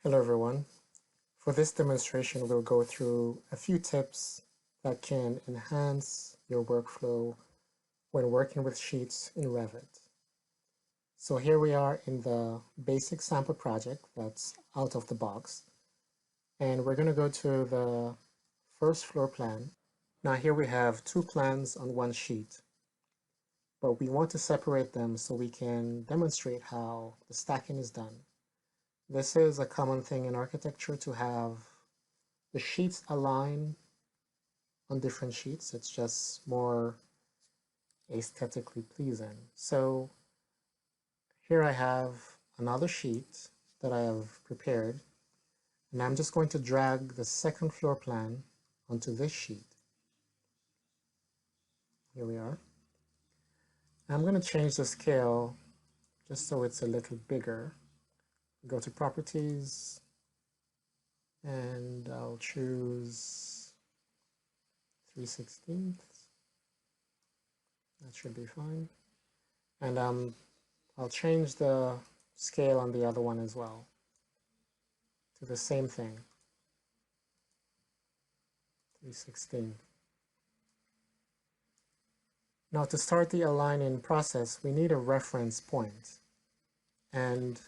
Hello everyone. For this demonstration, we'll go through a few tips that can enhance your workflow when working with sheets in Revit. So here we are in the basic sample project that's out of the box. And we're going to go to the first floor plan. Now here we have two plans on one sheet, but we want to separate them so we can demonstrate how the stacking is done. This is a common thing in architecture to have the sheets align on different sheets. It's just more aesthetically pleasing. So here I have another sheet that I have prepared, and I'm just going to drag the second floor plan onto this sheet. Here we are. I'm going to change the scale just so it's a little bigger. Go to Properties, and I'll choose 3/16. That should be fine. And I'll change the scale on the other one as well to the same thing, 3/16. Now to start the aligning process, we need a reference point. And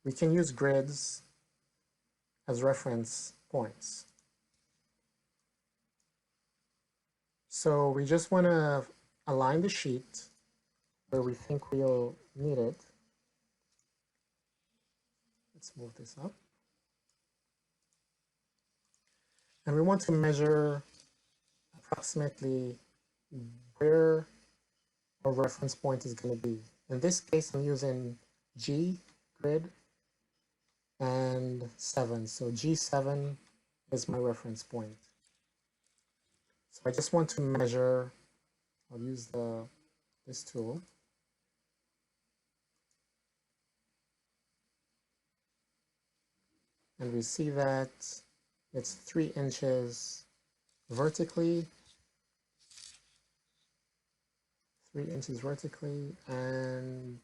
we can use grids as reference points. So we just want to align the sheet where we think we'll need it. Let's move this up. And we want to measure approximately where our reference point is going to be. In this case, I'm using G grid and 7. So G7 is my reference point. So I just want to measure. I'll use this tool. And we see that it's 3 inches vertically, 3 inches vertically, and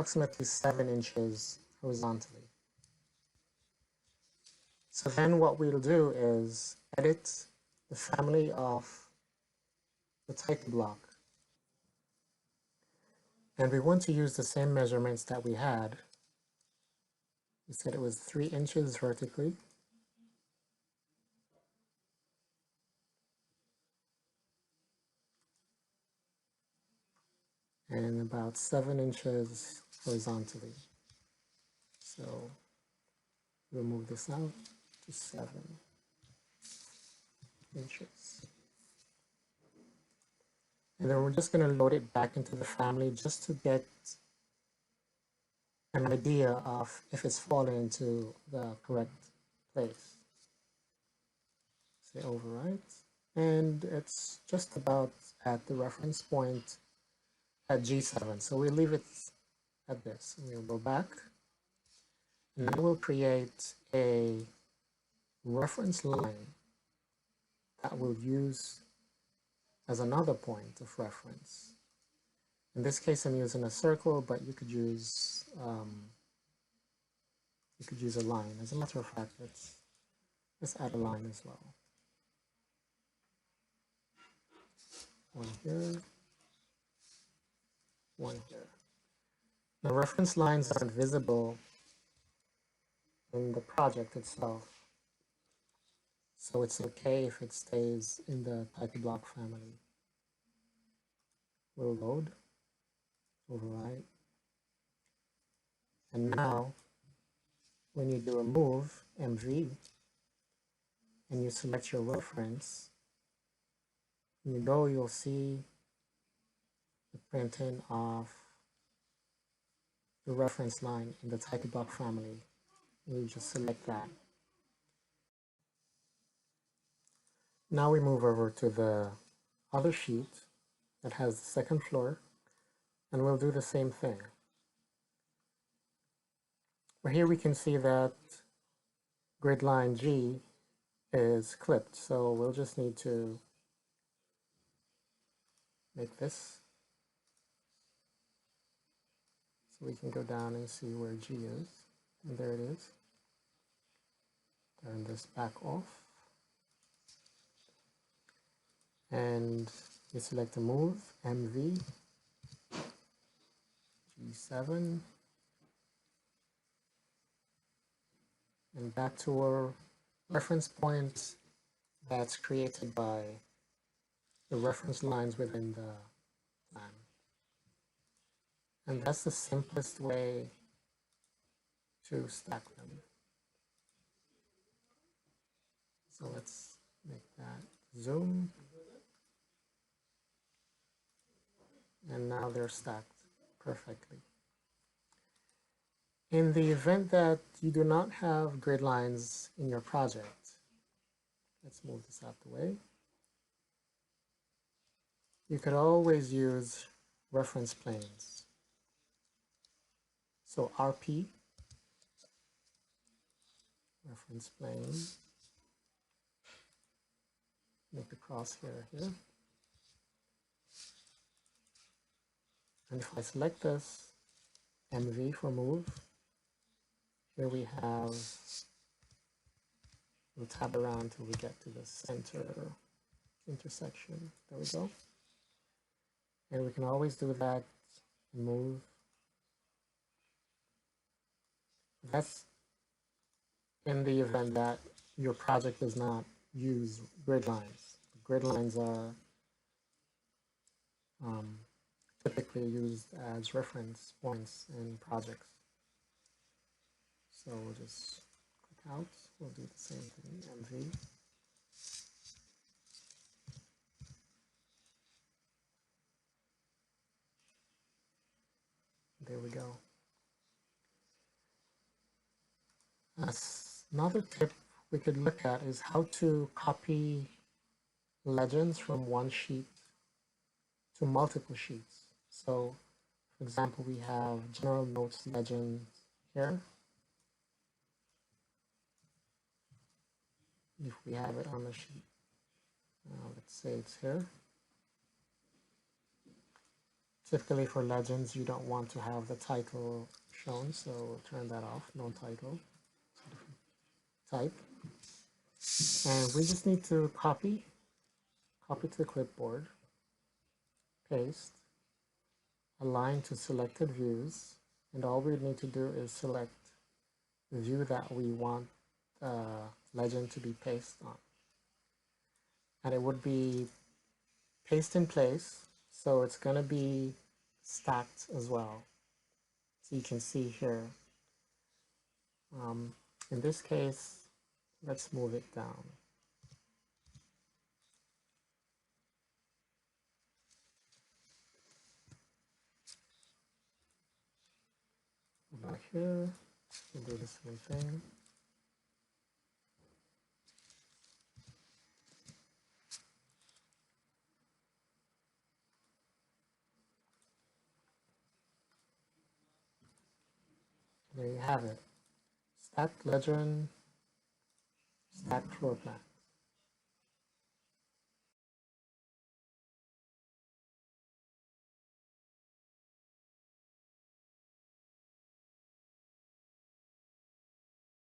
approximately 7 inches horizontally. So then what we'll do is edit the family of the title block. And we want to use the same measurements that we had. We said it was 3 inches vertically. And about 7 inches horizontally. So we'll move this out to 7 inches. And then we're just going to load it back into the family just to get an idea of if it's falling into the correct place. Say overwrite. And it's just about at the reference point at G7. So we'll leave it at this. And we'll go back. And then we'll create a reference line that we'll use as another point of reference. In this case, I'm using a circle, but you could use a line. As a matter of fact, let's add a line as well. One here, one here. Now, reference lines aren't visible in the project itself, so it's okay if it stays in the title block family. We'll load, override, and now when you do a move, MV, and you select your reference, you'll see the printing of the reference line in the title block family. You just select that. Now we move over to the other sheet that has the second floor, and we'll do the same thing. Well, here we can see that grid line G is clipped, so we'll just need to make this So we can go down and see where G is. And there it is. Turn this back off. And you select the move, MV, G7. And back to our reference point that's created by the reference lines within the plan. And that's the simplest way to stack them. So let's make that zoom. And now they're stacked perfectly. In the event that you do not have grid lines in your project, let's move this out the way. You could always use reference planes. So RP, reference plane, make the crosshair here. And if I select this, MV for move, here we have, we'll tab around until we get to the center intersection. There we go. And we can always do that, move. That's in the event that your project does not use grid lines. Grid lines are typically used as reference points in projects. So we'll just click out, we'll do the same thing, MV. There we go. Another tip we could look at is how to copy legends from one sheet to multiple sheets. So, for example, we have general notes legend here. If we have it on the sheet, let's say it's here. Typically for legends, you don't want to have the title shown, so we'll turn that off, no title. Type. And we just need to copy to the clipboard, paste, align to selected views, and all we need to do is select the view that we want legend to be pasted on. And it would be paste in place, so it's going to be stacked as well. So you can see here. In this case, let's move it down. Back here, we'll do the same thing. There you have it. Stacked legend, stacked floor plan.